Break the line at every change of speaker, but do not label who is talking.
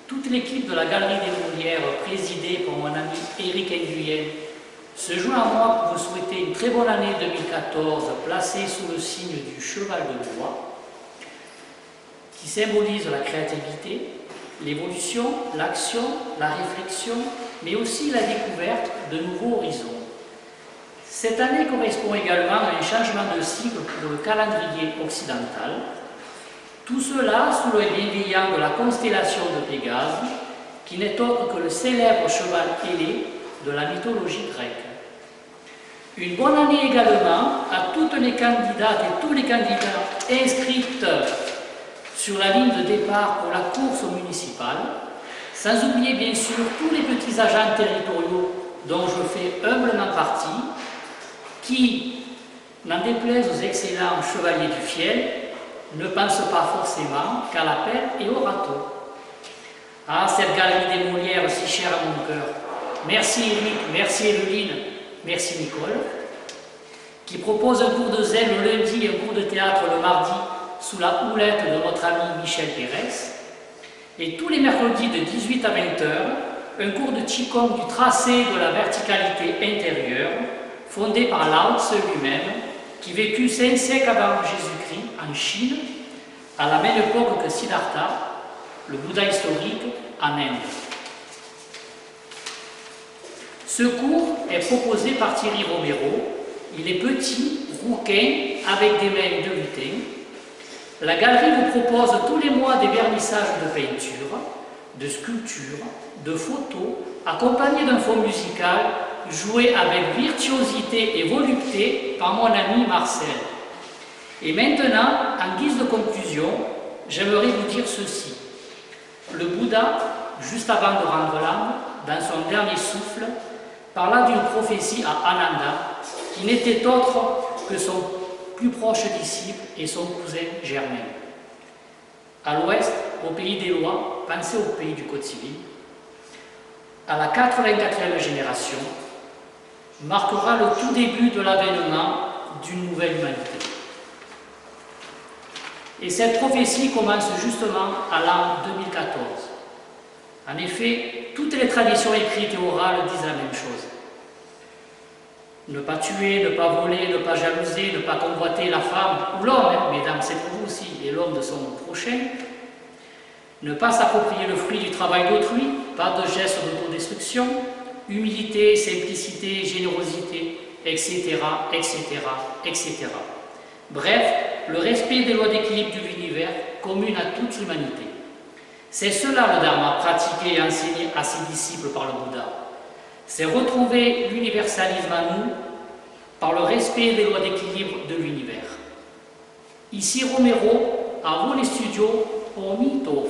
toute l'équipe de la Galerie des Molières, présidée par mon ami Éric Nguyen, se joint à moi pour vous souhaiter une très bonne année 2014, placée sous le signe du cheval de bois, qui symbolise la créativité, l'évolution, l'action, la réflexion, mais aussi la découverte de nouveaux horizons. Cette année correspond également à un changement de cycle pour le calendrier occidental. Tout cela sous l'œil bienveillant de la constellation de Pégase, qui n'est autre que le célèbre cheval ailé de la mythologie grecque. Une bonne année également à toutes les candidates et tous les candidats inscrits sur la ligne de départ pour la course municipale, sans oublier bien sûr tous les petits agents territoriaux dont je fais humblement partie, qui, n'en déplaise aux excellents chevaliers du fiel, ne pensent pas forcément qu'à la pelle et au râteau. Ah, cette galerie des Molières si chère à mon cœur. Merci Éric, merci Evelyne, merci Nicole, qui propose un cours de zen le lundi et un cours de théâtre le mardi sous la houlette de notre ami Michel Pérez, et tous les mercredis de 18 à 20 h, un cours de Qigong du tracé de la verticalité intérieure, fondé par Lao Tse lui-même, qui vécut 5 siècles avant Jésus-Christ en Chine, à la même époque que Siddhartha, le Bouddha historique, en Inde. Ce cours est proposé par Thierry Romero. Il est petit, rouquin, avec des mains de lutin. La galerie vous propose tous les mois des vernissages de peinture, de sculpture, de photos, accompagnés d'un fond musical joué avec virtuosité et volupté par mon ami Marcel. Et maintenant, en guise de conclusion, j'aimerais vous dire ceci. Le Bouddha, juste avant de rendre l'âme, dans son dernier souffle, parla d'une prophétie à Ananda, qui n'était autre que son plus proche disciple et son cousin germain. À l'ouest, au pays des lois, pensez au pays du Code civil, à la 84e génération, marquera le tout début de l'avènement d'une nouvelle humanité. Et cette prophétie commence justement à l'an 2014. En effet, toutes les traditions écrites et orales disent la même chose. Ne pas tuer, ne pas voler, ne pas jalouser, ne pas convoiter la femme ou l'homme, mesdames, c'est pour vous aussi, et l'homme de son prochain. Ne pas s'approprier le fruit du travail d'autrui, pas de gestes d'autodestruction, humilité, simplicité, générosité, etc., etc., etc. Bref, le respect des lois d'équilibre de l'univers communes à toute l'humanité. C'est cela le Dharma pratiqué et enseigné à ses disciples par le Bouddha. C'est retrouver l'universalisme en nous par le respect des lois d'équilibre de l'univers. Ici Romero, à vous les studios, Omito.